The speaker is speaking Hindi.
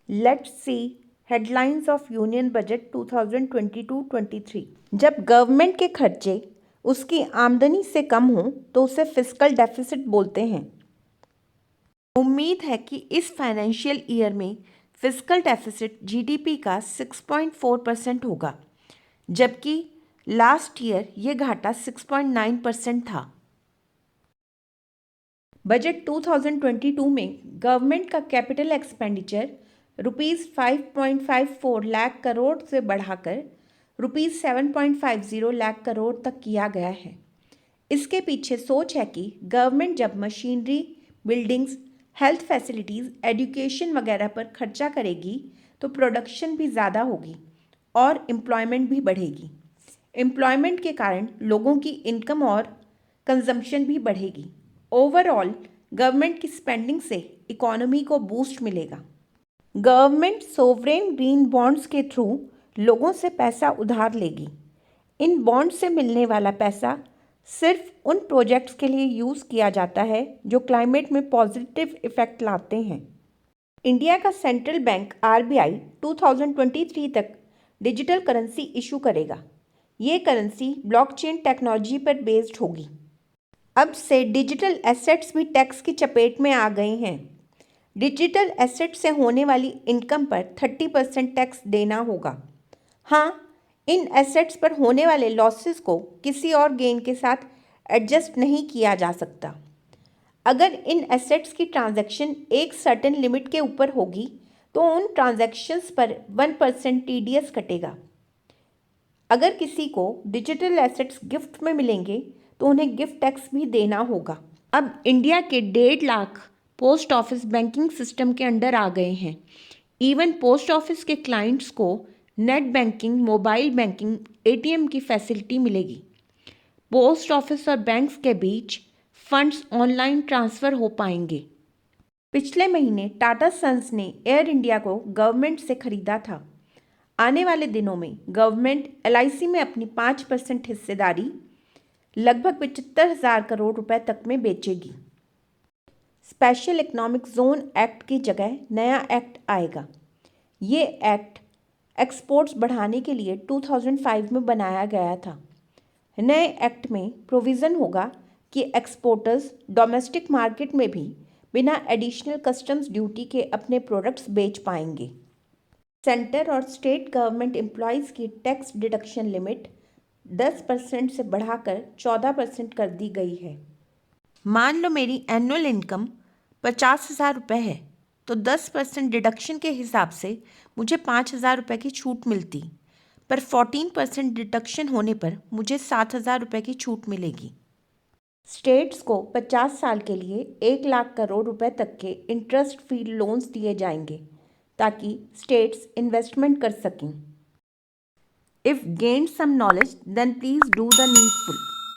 Let's see headlines of union budget 2022-23। जब गवर्नमेंट के खर्चे उसकी आमदनी से कम हों तो उसे फिस्कल डेफिसिट बोलते हैं। उम्मीद है कि इस फाइनेंशियल ईयर में फिस्कल डेफिसिट जीडीपी का 6.4% होगा, जबकि लास्ट ईयर ये घाटा 6.9% था। बजट 2022 में गवर्नमेंट का कैपिटल एक्सपेंडिचर ₹5.54 लाख करोड़ से बढ़ाकर ₹7.50 लाख करोड़ तक किया गया है। इसके पीछे सोच है कि गवर्नमेंट जब machinery, buildings, health facilities, education वगैरह पर खर्चा करेगी तो प्रोडक्शन भी ज़्यादा होगी और एम्प्लॉयमेंट भी बढ़ेगी। एम्प्लॉयमेंट के कारण लोगों की इनकम और कंजम्पशन भी बढ़ेगी। ओवरऑल गवर्नमेंट की स्पेंडिंग से इकोनॉमी को बूस्ट मिलेगा। गवर्नमेंट सोवरेन ग्रीन बॉन्ड्स के थ्रू लोगों से पैसा उधार लेगी। इन बॉन्ड से मिलने वाला पैसा सिर्फ उन प्रोजेक्ट्स के लिए यूज़ किया जाता है जो क्लाइमेट में पॉजिटिव इफ़ेक्ट लाते हैं। इंडिया का सेंट्रल बैंक आरबीआई 2023 तक डिजिटल करेंसी इशू करेगा। ये करेंसी ब्लॉकचेन टेक्नोलॉजी पर बेस्ड होगी। अब से डिजिटल एसेट्स भी टैक्स की चपेट में आ गए हैं। डिजिटल एसेट से होने वाली इनकम पर 30% टैक्स देना होगा। हाँ, इन एसेट्स पर होने वाले लॉसेस को किसी और गेन के साथ एडजस्ट नहीं किया जा सकता। अगर इन एसेट्स की ट्रांजैक्शन एक सर्टेन लिमिट के ऊपर होगी तो उन ट्रांजैक्शंस पर 1% टीडीएस कटेगा। अगर किसी को डिजिटल एसेट्स गिफ्ट में मिलेंगे तो उन्हें गिफ्ट टैक्स भी देना होगा। अब इंडिया के 1.5 lakh post office banking system के अंडर आ गए हैं। इवन पोस्ट ऑफिस के क्लाइंट्स को net banking, mobile banking, ATM की फैसिलिटी मिलेगी। पोस्ट ऑफिस और बैंक्स के बीच फंड्स ऑनलाइन ट्रांसफ़र हो पाएंगे। पिछले महीने टाटा सन्स ने एयर इंडिया को गवर्नमेंट से खरीदा था। आने वाले दिनों में गवर्नमेंट एलआईसी में अपनी 5% हिस्सेदारी लगभग 75,000 करोड़ रुपए तक में बेचेगी। स्पेशल इकोनॉमिक जोन एक्ट की जगह नया एक्ट आएगा। ये एक्ट एक्सपोर्ट्स बढ़ाने के लिए 2005 में बनाया गया था। नए एक्ट में प्रोविज़न होगा कि एक्सपोर्टर्स डोमेस्टिक मार्केट में भी बिना एडिशनल कस्टम्स ड्यूटी के अपने प्रोडक्ट्स बेच पाएंगे। सेंटर और स्टेट गवर्नमेंट एम्प्लॉयज़ की टैक्स डिडक्शन लिमिट 10% से बढ़ाकर 14% कर दी गई है। मान लो मेरी एनुअल इनकम 50,000 रुपये है तो 10% डिडक्शन के हिसाब से मुझे 5,000 रुपये की छूट मिलती, पर 14% डिडक्शन होने पर मुझे 7,000 रुपये की छूट मिलेगी। स्टेट्स को 50 साल के लिए 1 लाख करोड़ रुपए तक के इंटरेस्ट फ्री लोन्स दिए जाएंगे ताकि स्टेट्स इन्वेस्टमेंट कर सकें। If gained some knowledge, then please do the needful.